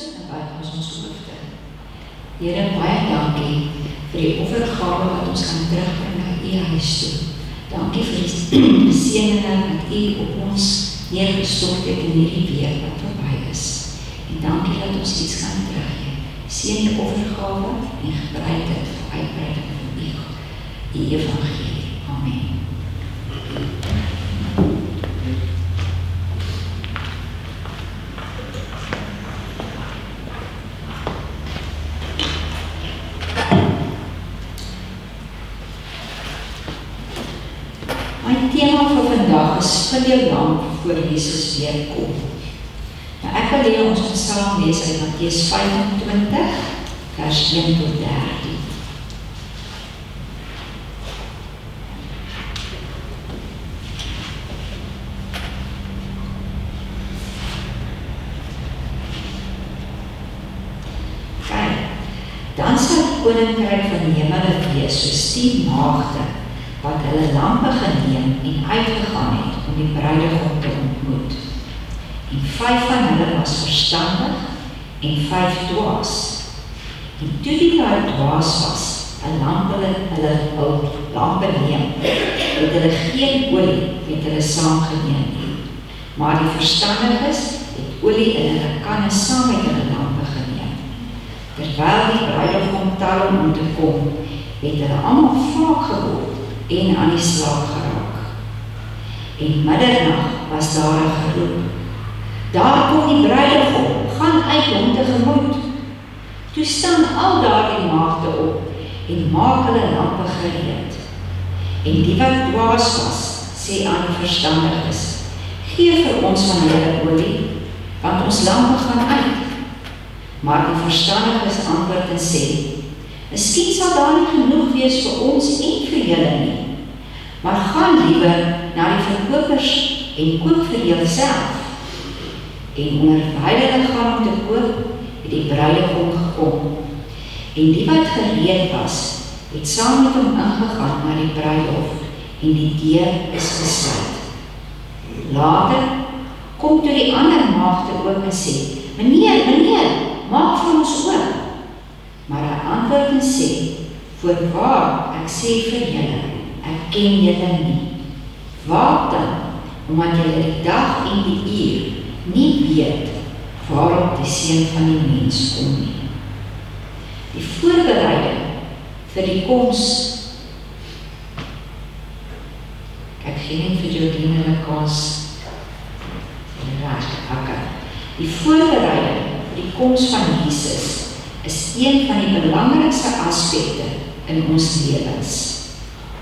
sit en buig ons hoofde. Here, baie dankie vir die offergawe wat ons kan terugbring na U huis toe. Dankie vir die seëninge wat U op ons neergestort het in hierdie week wat verby is. En dankie dat ons iets kan teruggee. Seën die offergawe en gebruik dit vir uitbreiding van U evangelie. Amen. My tema vir vandag is spin jou lamp voor Jesus weer kom. Nou ek wil hê ons moet saam lees uit Mattheus 25, vers 1 tot 13. Dan sal die koninkryk van die hemel wees soos 10 maagde wat hulle lampe geneem en uitgegaan het om die bruidegom te ontmoet. En 5 van hulle was verstandig en 5 dwaas. En toe die wat dwaas was, 'n lamp hulle lampe neem, het hulle geen olie met hulle saamgeneem nie. Maar die verstandiges het olie in hulle kanne saam met hulle lampe geneem. Terwyl die bruidegom tel om te kom, het hulle almal vaak geword en aan die slaap geraak. En middernag was daar 'n geroep. Daar kom die bruidegom, gaan uit hom tegemoet. Toe staan al daardie maagde op en maak hulle lampe gereed. En die wat dwaas was, sê aan die verstandiges, gee vir ons van julle olie, want ons lampe gaan uit. Maar die verstandiges antwoord en sê, miskien sal daar nie genoeg wees vir ons en vir julle nie, maar gaan liewer na die verkopers en koop vir julleself. En onderwyl hulle gaan om te koop, het die bruidegom gekom. En die wat gereed was, het saam met hom ingegaan na die bruilof en die deur is gesluit. Later kom toe die ander maagde ook en sê, meneer, maak vir ons oop. Maar hy antwoord en sê, voorwaar, ek sê vir julle, ek ken julle nie. Waak dan, omdat julle die dag en die uur nie weet waarop die Seun van die mens kom nie. Die voorbereiding vir die koms. Ek gee net vir Jordine hulle kans. Die voorbereiding vir die koms van Jesus is een van die belangrikste aspekte in ons lewens.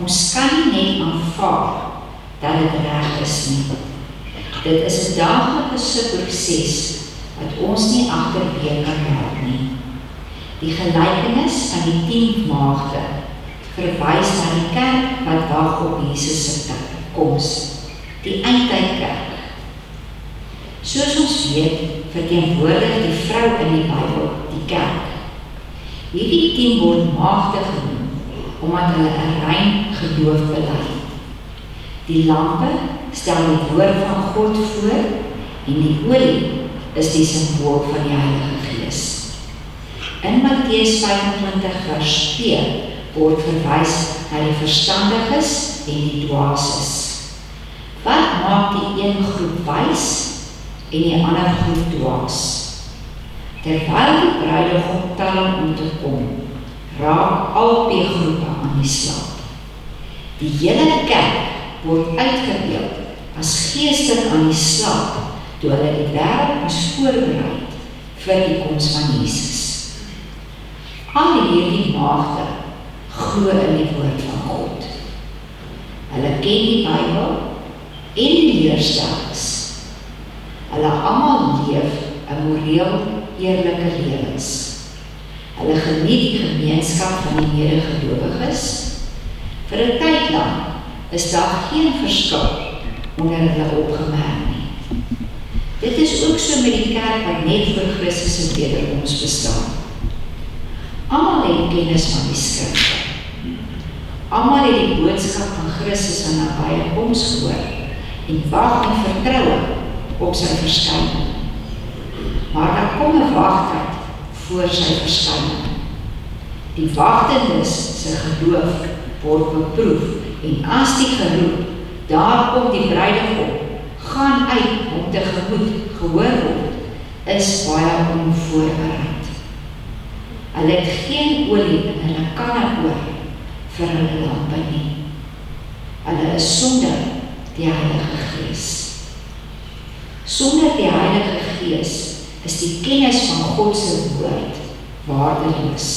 Ons kan nie net aanvaar dat dit reg is nie. Dit is 'n daaglikse proses wat ons nie agterweer kan help nie. Die gelykenis van die 10 maagde verwys na die kerk wat wag op Jesus se koms, die eindtydkerk. Soos ons weet, verteenwoordig die vrou in die Bybel die kerk. Hierdie 10 word maagde genoem, omdat hulle 'n rein geloof bely. Die lampe stel die woord van God voor en die olie is die simbool van die Heilige Gees. In Mattheus 25 vers 2 word verwys na die verstandiges en die dwaases. Wat maak die een groep wys en die ander groep dwaas? Terwyl die bruidegom tel om te kom, raak albei groepe aan die slaap. Die hele kerk word uitgebeeld as geestig aan die slaap, toe hulle die wêreld moes voorberei vir die koms van Jesus. Al hierdie maagde glo in die woord van God. Hulle ken die Bybel en die leerstellings. Hulle almal leef 'n moreel eerlike lewens. Hulle geniet die gemeenskap van die medegelowiges. Vir 'n tyd lank is daar geen verskil onder hulle opgemerk nie. Dit is ook so met die kerk wat net voor Christus se wederkoms bestaan. Almal het kennis van die skrifte. Almal het die boodskap van Christus se nabye koms gehoor en wag in vertroue op sy verskyning. maar daar kom 'n wagtyd voor sy verskyning. Die wagtendes se geloof word beproef, en as die geroep, daar kom die bruidegom, gaan uit om tegemoet gehoor word, is baie onvoorbereid. Hulle het geen olie in hulle kanne oor vir hulle lampe nie. Hulle is sonder die Heilige Gees. Sonder die Heilige Gees is die kennis van God se woord waardeloos.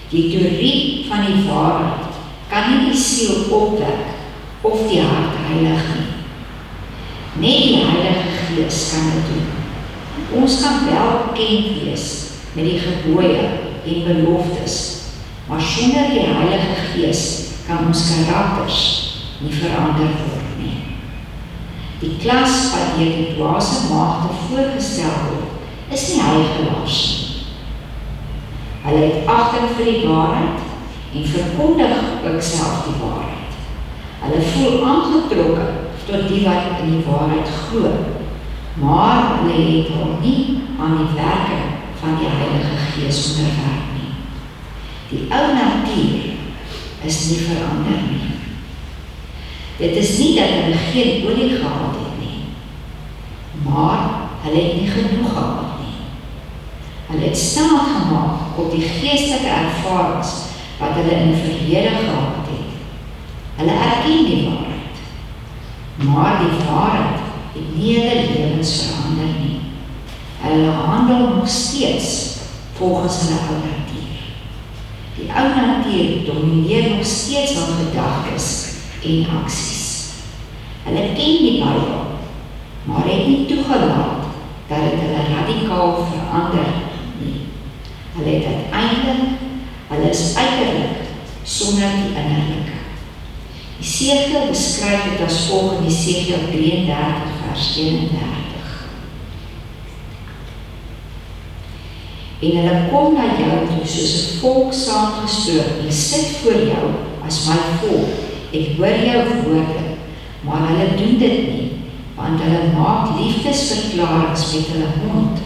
Die teorie van die waarheid kan nie die siel opwek of die hart heilig nie. Net die Heilige Gees kan dit doen. Ons kan wel bekend wees met die gebooie en beloftes, maar sonder die Heilige Gees kan ons karakters nie verander word nie. Die klas wat deur die dwaase maagde voorgestel word, is nie heiligelaars nie. Hulle het agting vir die waarheid en verkondig ook self die waarheid. Hulle voel aangetrokke tot die wat in die waarheid glo, maar hulle het hom nie aan die werking van die Heilige Gees onderwerp nie. Die ou natuur is nie verander nie. Dit is nie dat hulle geen olie gehad het nie, maar hulle het nie genoeg gehad nie. Hulle het staat gemaak op die geestelike ervarings wat hulle in die verlede gehad het. Hulle erken die waarheid, maar die waarheid het nie hulle lewens verander nie. Hulle handel nog steeds volgens hulle ou natuur. Die ou natuur domineer nog steeds hul gedagtes en aksies. Hulle ken die Bybel, maar het nie toegelaat dat dit hulle radikaal verander nie. Hulle het uiteindelik, hulle is uiterlik sonder die innerlike. Esegiel beskryf dit as volg in Esegiel 33 vers 31. En hulle kom na jou toe soos 'n volk saamgestroom en sit voor jou as my volk. Ek hoor jou woorde, maar hulle doen dit nie, want hulle maak liefdesverklaringe met hulle mond,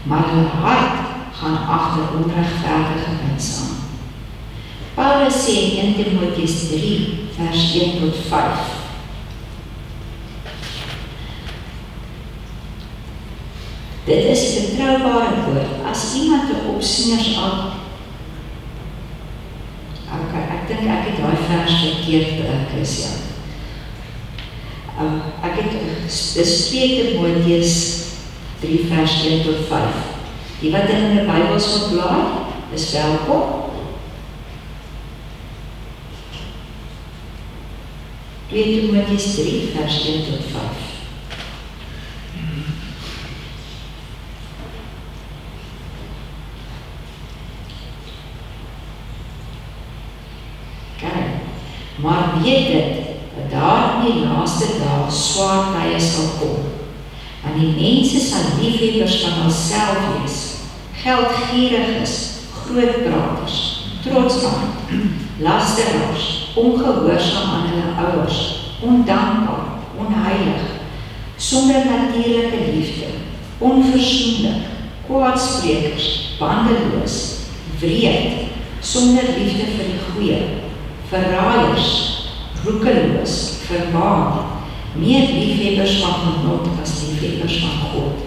maar hulle hart gaan agter onregverdige wins aan. Paulus sê in 1 Timoteus 3 vers 1 tot 5. Dit is 'n betroubare woord. As iemand 'n opsieners aan ek dink ek het daai vers verkeerd, Christian. Ek het, dis 2 Timoteus 3 vers 1 tot 5. Die wat in die Bybels verblaai, is welkom. 2 Timoteus 3 vers 1 tot 5. Maar weet dit, dat daar in die laaste dae swaar tye sal kom, want die mense sal liefhebbers van hulself wees, geldgieriges, grootpraters, trotsdaad, lasteraars, ongehoorsaam aan hulle ouers, ondankbaar, onheilig, sonder natuurlike liefde, onversoenlik, kwaadsprekers, bandeloos, wreed, sonder liefde vir die goeie, verraaiers, roekeloos, verwaand, meer liefhebbers van genot as liefhebbers van God.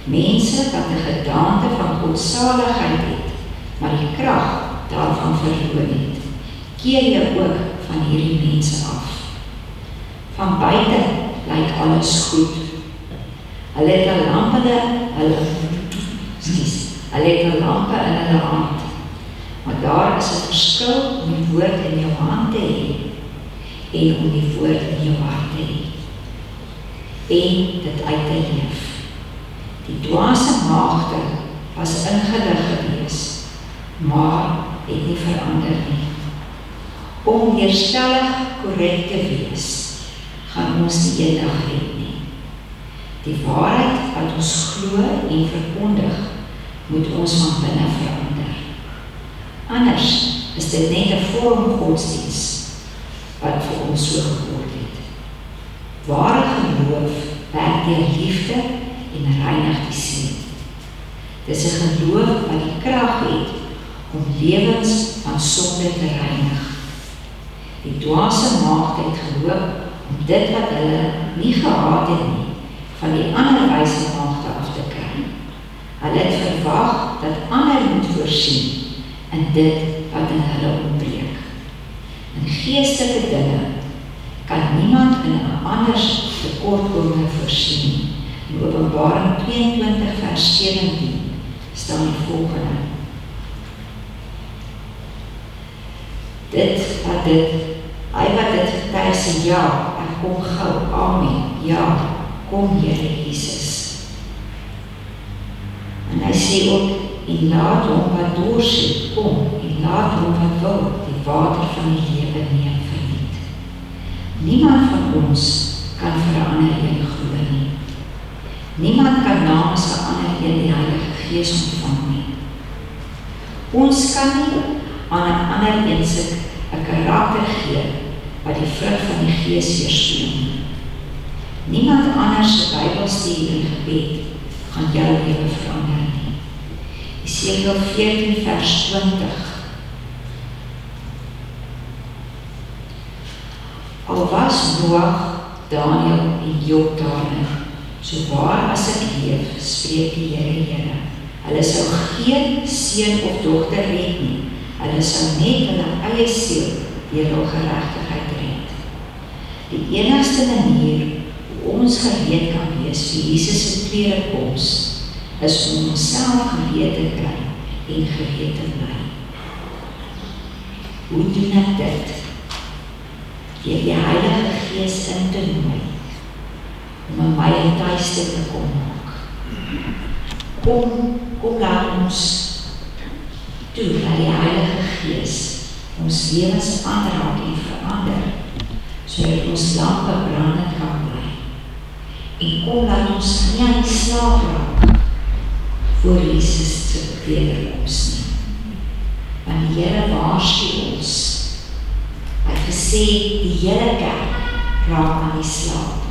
Mense wat 'n gedaante van godsaligheid het, maar die krag daarvan verloor het. Keer jou ook van hierdie mense af. Van buite lyk alles goed. Hulle het 'n lamp in hulle hand. Maar daar is 'n verskil om die woord in jou hand te hê en om die woord in jou hart te hê en dit uit te leef. Die dwaase maagde was ingelig gewees, maar het nie verander nie. Om weerstellig korrek te wees, gaan ons nie eendag red nie. Die waarheid wat ons glo en verkondig, moet ons van binne verander. Anders is dit net 'n vorm godsdiens wat vir ons so geword het. Ware geloof werk deur liefde en en reinig die siel. Dis 'n geloof wat die krag het om lewens van sonde te reinig. Die dwaase maagde het gehoop om dit wat hulle nie gehad het nie, van die ander wyse maagde af te kry. Hulle het verwag dat ander moet voorsien in dit wat in hulle ontbreek. In geestelike dinge kan niemand in 'n anders tekortkominge voorsien nie. In Openbaring 22 vers 17 staan die volgende: Hy wat dit getuig sê, ja, ek kom gou, amen, ja, kom Here Jesus. En hy sê ook, en laat hom wat dors het, kom, en laat hom wat wil, die water van die lewe neem verniet. Niemand van ons kan vir 'n ander een glo nie. Niemand kan namens 'n ander een die Heilige Gees ontvang nie. Ons kan nie aan 'n ander een se 'n karakter gee wat die vrug van die Gees weerspieël nie. Niemand anders se Bybelstudie en gebed gaan jou lewe verander nie. Jesegiel 14 vers 20. Al was Noag, Daniel en Job daarin, so waar as ek leef, spreek die Here, hulle sou geen seun of dogter red nie, hulle sou net hulle eie siel deur hul geregtigheid red. Die enigste manier hoe ons gereed kan wees vir Jesus se tweede koms, is om onsself gereed te kry en gereed te bly. Hoe doen ek dit? Deur die Heilige Gees in te nooi, om in my tuiste te kom maak. Kom laat ons toe dat die Heilige Gees ons lewens aanraak en verander, sodat ons lampe brandend kan bly. En kom laat ons nie aan die slaap raak voor Jesus se wederkoms nie. Want die Here waarsku ons. Hy het gesê, die hele kerk raak aan die slaap.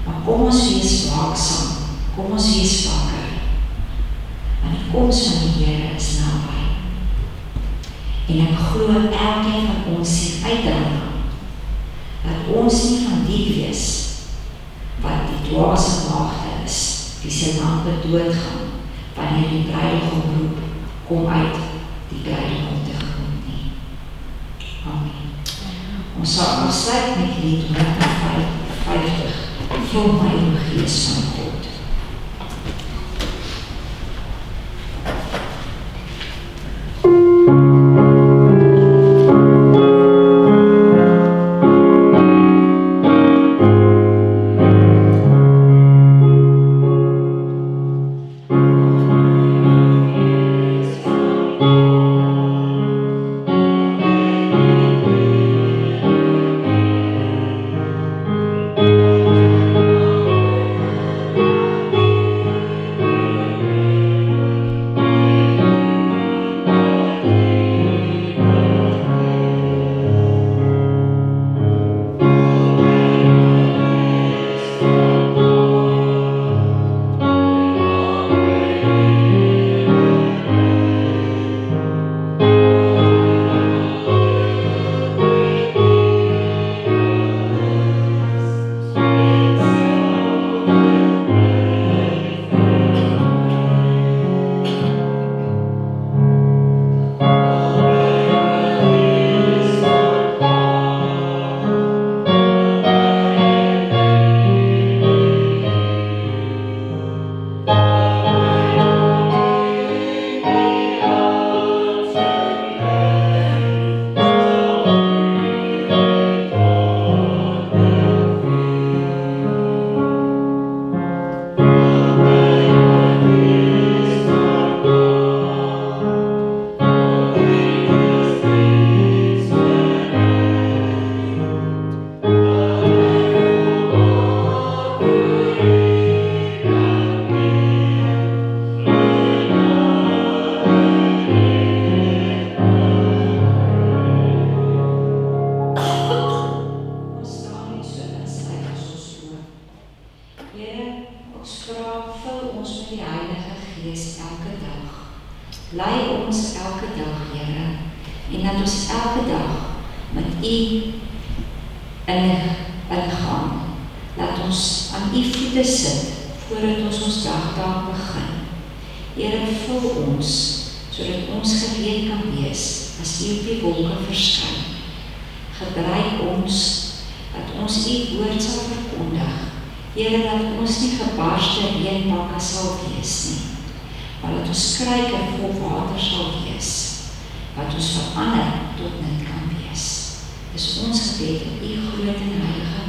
Maar kom ons wees waaksaam, kom ons wees wakker. Want die koms van die Here is naby. En ek glo elkeen van ons sien uit daarna, dat ons nie van die wees, wat die dwaase maagde is, die se lampe doodgaan, wanneer die bruidegom roep, kom uit die bruidegom tegemoet nie. Amen. Ons sal afsluit met lied 150, vul my o Gees van God. Ons vra, vul ons met die Heilige Gees elke dag. Lei ons elke dag, Here, en dat ons elke dag met U ingaan. Laat ons aan U voete sit, voordat ons dagtaak begin. Here, vul ons, sodat ons gereed kan wees, as U op die wolke verskyn. Gebruik ons, dat ons U woord sal verkondig. Here, dat ons nie gebarste reënpakke sal wees nie, maar dat ons kruike vol water sal wees, wat ons verander tot nut kan wees. Dis ons gebed in U groot en heilige